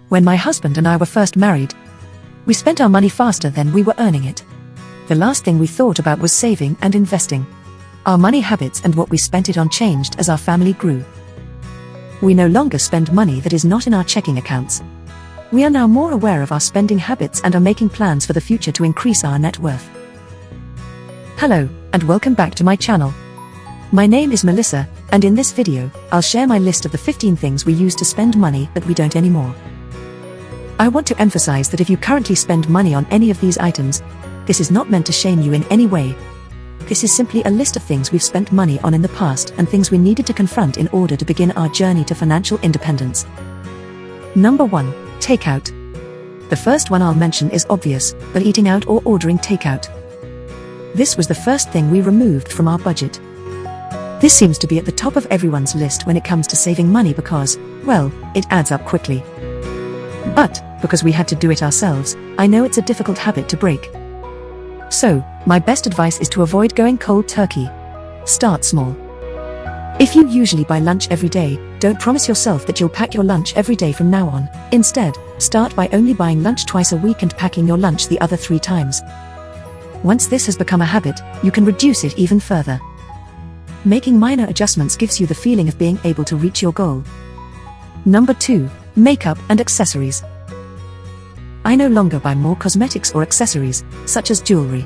When my husband and I were first married, we spent our money faster than we were earning it. The last thing we thought about was saving and investing. Our money habits and what we spent it on changed as our family grew. We no longer spend money that is not in our checking accounts. We are now more aware of our spending habits and are making plans for the future to increase our net worth. Hello, and welcome back to my channel. My name is Melissa, and in this video, I'll share my list of the 15 things we use to spend money that we don't anymore. I want to emphasize that if you currently spend money on any of these items, this is not meant to shame you in any way. This is simply a list of things we've spent money on in the past and things we needed to confront in order to begin our journey to financial independence. Number 1. Takeout. The first one I'll mention is obvious, but eating out or ordering takeout. This was the first thing we removed from our budget. This seems to be at the top of everyone's list when it comes to saving money because, well, it adds up quickly. But, because we had to do it ourselves, I know it's a difficult habit to break. So, my best advice is to avoid going cold turkey. Start small. If you usually buy lunch every day, don't promise yourself that you'll pack your lunch every day from now on. Instead, start by only buying lunch twice a week and packing your lunch the other 3 times. Once this has become a habit, you can reduce it even further. Making minor adjustments gives you the feeling of being able to reach your goal. Number 2. Makeup and accessories. I no longer buy more cosmetics or accessories, such as jewelry.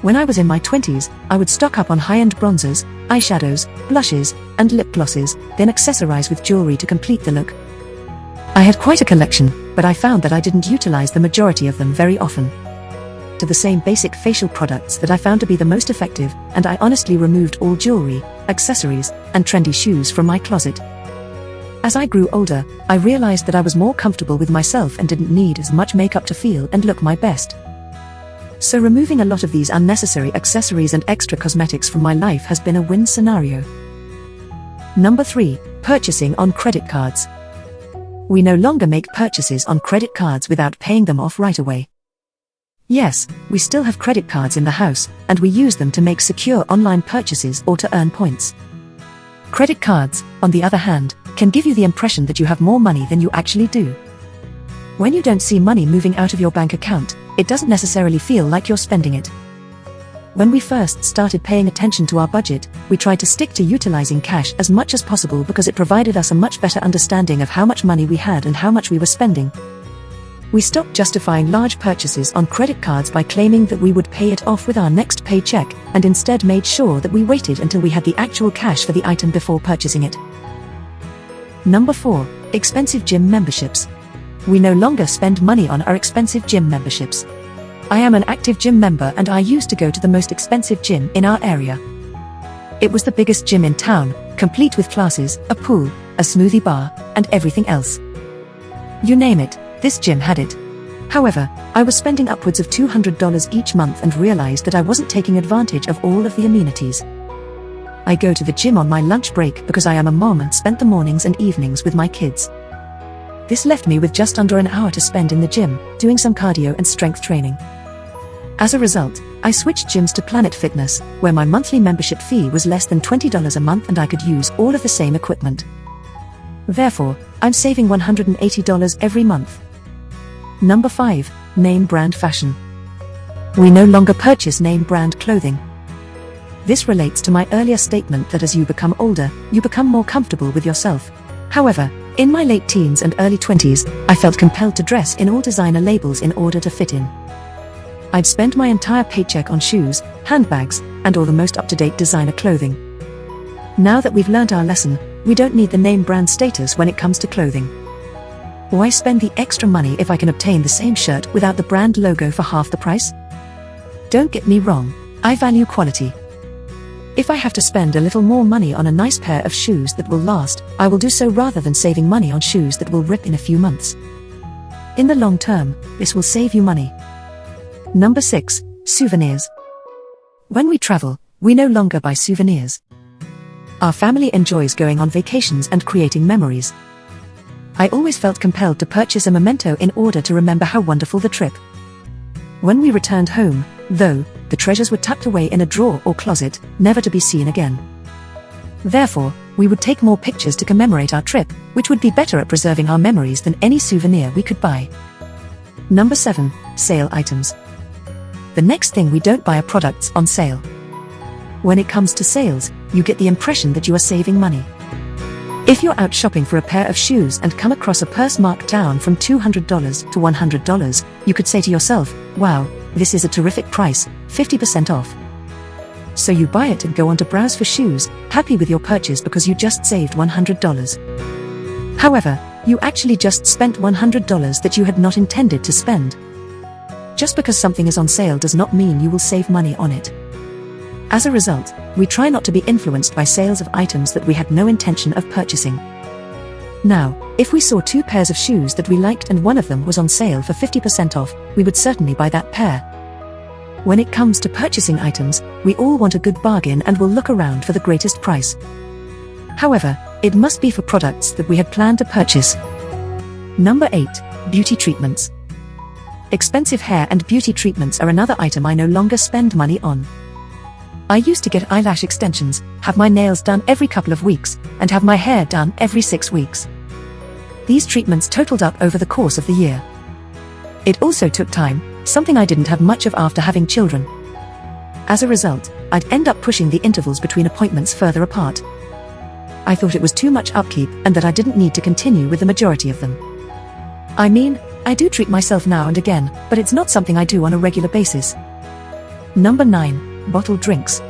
When I was in my 20s, I would stock up on high-end bronzers, eyeshadows, blushes, and lip glosses, then accessorize with jewelry to complete the look. I had quite a collection, but I found that I didn't utilize the majority of them very often. To the same basic facial products that I found to be the most effective, and I honestly removed all jewelry, accessories, and trendy shoes from my closet. As I grew older, I realized that I was more comfortable with myself and didn't need as much makeup to feel and look my best. So removing a lot of these unnecessary accessories and extra cosmetics from my life has been a win scenario. Number 3. Purchasing on credit cards. We no longer make purchases on credit cards without paying them off right away. Yes, we still have credit cards in the house, and we use them to make secure online purchases or to earn points. Credit cards, on the other hand, can give you the impression that you have more money than you actually do. When you don't see money moving out of your bank account, it doesn't necessarily feel like you're spending it. When we first started paying attention to our budget, we tried to stick to utilizing cash as much as possible because it provided us a much better understanding of how much money we had and how much we were spending. We stopped justifying large purchases on credit cards by claiming that we would pay it off with our next paycheck, and instead made sure that we waited until we had the actual cash for the item before purchasing it. Number 4. Expensive gym memberships. We no longer spend money on our expensive gym memberships. I am an active gym member and I used to go to the most expensive gym in our area. It was the biggest gym in town, complete with classes, a pool, a smoothie bar, and everything else. You name it, this gym had it. However, I was spending upwards of $200 each month and realized that I wasn't taking advantage of all of the amenities. I go to the gym on my lunch break because I am a mom and spent the mornings and evenings with my kids. This left me with just under an hour to spend in the gym, doing some cardio and strength training. As a result, I switched gyms to Planet Fitness, where my monthly membership fee was less than $20 a month and I could use all of the same equipment. Therefore, I'm saving $180 every month. Number 5. Name brand fashion. We no longer purchase name brand clothing. This relates to my earlier statement that as you become older, you become more comfortable with yourself. However, in my late teens and early 20s, I felt compelled to dress in all designer labels in order to fit in. I'd spend my entire paycheck on shoes, handbags, and all the most up-to-date designer clothing. Now that we've learned our lesson, we don't need the name brand status when it comes to clothing. Why spend the extra money if I can obtain the same shirt without the brand logo for half the price? Don't get me wrong, I value quality. If I have to spend a little more money on a nice pair of shoes that will last, I will do so rather than saving money on shoes that will rip in a few months. In the long term, this will save you money. Number 6. Souvenirs. When we travel, we no longer buy souvenirs. Our family enjoys going on vacations and creating memories. I always felt compelled to purchase a memento in order to remember how wonderful the trip. When we returned home, though, the treasures were tucked away in a drawer or closet, never to be seen again. Therefore, We would take more pictures to commemorate our trip, which would be better at preserving our memories than any souvenir we could buy. Number 7. Sale items. The next thing we don't buy are products on sale. When it comes to sales, you get the impression that you are saving money. If you're out shopping for a pair of shoes and come across a purse marked down from $200 to $100, you could say to yourself, wow, this is a terrific price, 50% off. So you buy it and go on to browse for shoes, happy with your purchase because you just saved $100. However, you actually just spent $100 that you had not intended to spend. Just because something is on sale does not mean you will save money on it. As a result, we try not to be influenced by sales of items that we had no intention of purchasing. Now, if we saw 2 pairs of shoes that we liked and one of them was on sale for 50% off, we would certainly buy that pair. When it comes to purchasing items, we all want a good bargain and will look around for the greatest price. However, it must be for products that we had planned to purchase. Number 8. Beauty treatments. Expensive hair and beauty treatments are another item I no longer spend money on. I used to get eyelash extensions, have my nails done every couple of weeks, and have my hair done every 6 weeks. These treatments totaled up over the course of the year. It also took time, something I didn't have much of after having children. As a result, I'd end up pushing the intervals between appointments further apart. I thought it was too much upkeep and that I didn't need to continue with the majority of them. I mean, I do treat myself now and again, but it's not something I do on a regular basis. Number 9. Bottled drinks.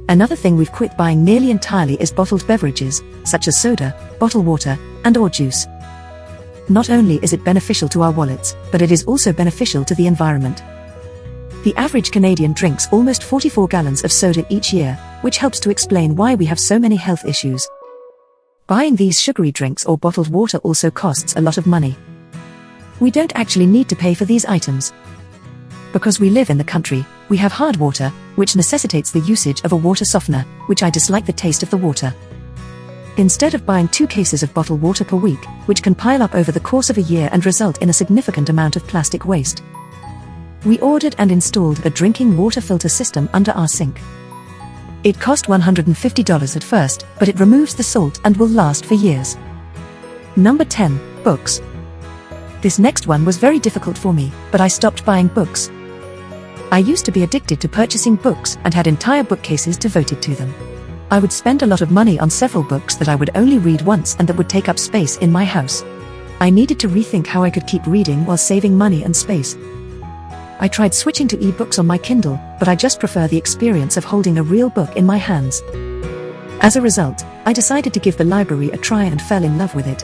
Another thing we've quit buying nearly entirely is bottled beverages, such as soda, bottled water, and/or juice. Not only is it beneficial to our wallets, but it is also beneficial to the environment. The average Canadian drinks almost 44 gallons of soda each year, which helps to explain why we have so many health issues. Buying these sugary drinks or bottled water also costs a lot of money. We don't actually need to pay for these items. Because we live in the country, we have hard water, which necessitates the usage of a water softener, which I dislike the taste of the water. Instead of buying 2 cases of bottled water per week, which can pile up over the course of a year and result in a significant amount of plastic waste, we ordered and installed a drinking water filter system under our sink. It cost $150 at first, but it removes the salt and will last for years. Number 10. Books. This next one was very difficult for me, but I stopped buying books. I used to be addicted to purchasing books and had entire bookcases devoted to them. I would spend a lot of money on several books that I would only read once and that would take up space in my house. I needed to rethink how I could keep reading while saving money and space. I tried switching to e-books on my Kindle, but I just prefer the experience of holding a real book in my hands. As a result, I decided to give the library a try and fell in love with it.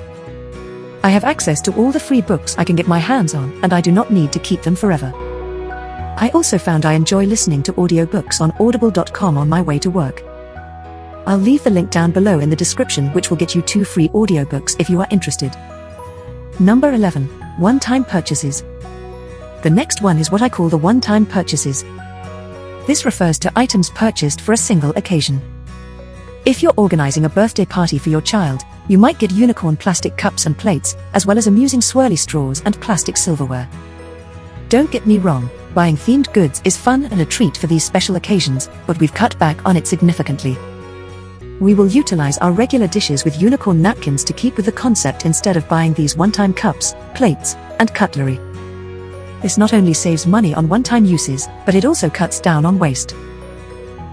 I have access to all the free books I can get my hands on, and I do not need to keep them forever. I also found I enjoy listening to audiobooks on audible.com on my way to work. I'll leave the link down below in the description, which will get you 2 free audiobooks if you are interested. Number 11. One-time purchases. The next one is what I call the one-time purchases. This refers to items purchased for a single occasion. If you're organizing a birthday party for your child, you might get unicorn plastic cups and plates, as well as amusing swirly straws and plastic silverware. Don't get me wrong, buying themed goods is fun and a treat for these special occasions, but we've cut back on it significantly. We will utilize our regular dishes with unicorn napkins to keep with the concept instead of buying these one-time cups, plates, and cutlery. This not only saves money on one-time uses, but it also cuts down on waste.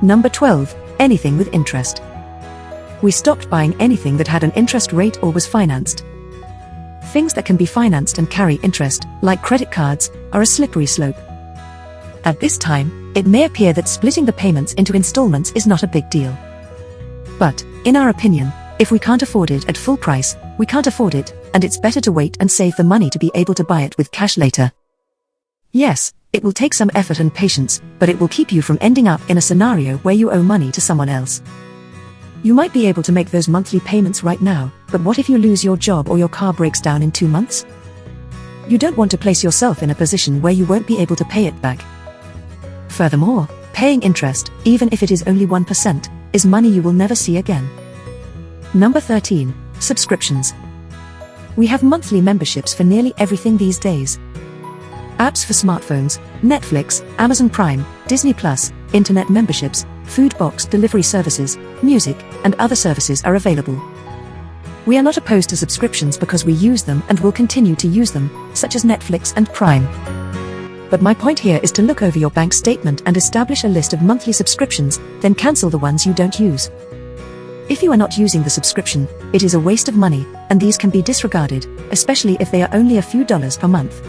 Number 12. Anything with interest. We stopped buying anything that had an interest rate or was financed. Things that can be financed and carry interest, like credit cards, are a slippery slope. At this time, it may appear that splitting the payments into installments is not a big deal. But, in our opinion, if we can't afford it at full price, we can't afford it, and it's better to wait and save the money to be able to buy it with cash later. Yes, it will take some effort and patience, but it will keep you from ending up in a scenario where you owe money to someone else. You might be able to make those monthly payments right now, but what if you lose your job or your car breaks down in 2 months? You don't want to place yourself in a position where you won't be able to pay it back. Furthermore, paying interest, even if it is only 1%, is money you will never see again. Number 13. Subscriptions. We have monthly memberships for nearly everything these days. Apps for smartphones, Netflix, Amazon Prime, Disney+, internet memberships, food box delivery services, music, and other services are available. We are not opposed to subscriptions because we use them and will continue to use them, such as Netflix and Prime. But my point here is to look over your bank statement and establish a list of monthly subscriptions, then cancel the ones you don't use. If you are not using the subscription, it is a waste of money, and these can be disregarded, especially if they are only a few dollars per month.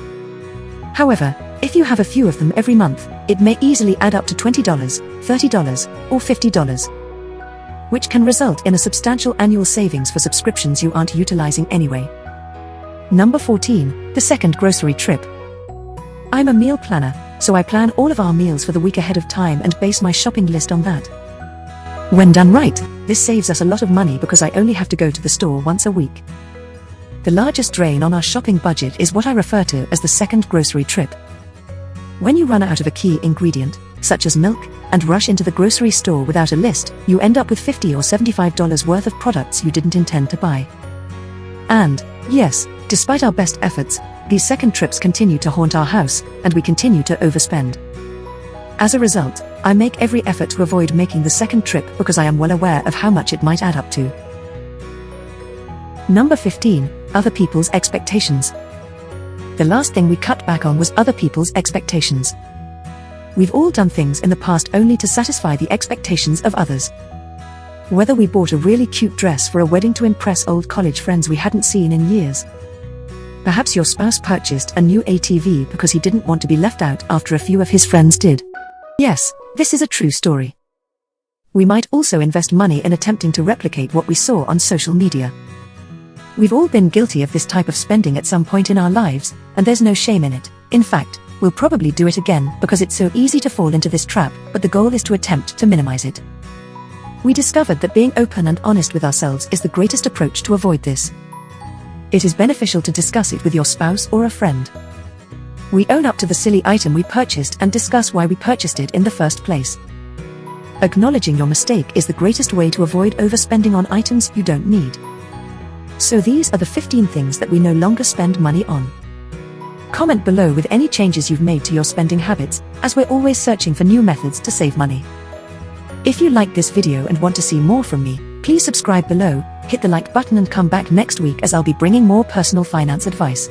However, if you have a few of them every month, it may easily add up to $20, $30, or $50, which can result in a substantial annual savings for subscriptions you aren't utilizing anyway. Number 14, the second grocery trip. I'm a meal planner, so I plan all of our meals for the week ahead of time and base my shopping list on that. When done right, this saves us a lot of money because I only have to go to the store once a week. The largest drain on our shopping budget is what I refer to as the second grocery trip. When you run out of a key ingredient, such as milk, and rush into the grocery store without a list, you end up with $50 or $75 worth of products you didn't intend to buy. And, yes, despite our best efforts, these second trips continue to haunt our house, and we continue to overspend. As a result, I make every effort to avoid making the second trip because I am well aware of how much it might add up to. Number 15, other people's expectations. The last thing we cut back on was other people's expectations. We've all done things in the past only to satisfy the expectations of others. Whether we bought a really cute dress for a wedding to impress old college friends we hadn't seen in years. Perhaps your spouse purchased a new ATV because he didn't want to be left out after a few of his friends did. Yes, this is a true story. We might also invest money in attempting to replicate what we saw on social media. We've all been guilty of this type of spending at some point in our lives, and there's no shame in it. In fact, we'll probably do it again because it's so easy to fall into this trap, but the goal is to attempt to minimize it. We discovered that being open and honest with ourselves is the greatest approach to avoid this. It is beneficial to discuss it with your spouse or a friend. We own up to the silly item we purchased and discuss why we purchased it in the first place. Acknowledging your mistake is the greatest way to avoid overspending on items you don't need. So these are the 15 things that we no longer spend money on. Comment below with any changes you've made to your spending habits, as we're always searching for new methods to save money. If you liked this video and want to see more from me, please subscribe below, hit the like button and come back next week as I'll be bringing more personal finance advice.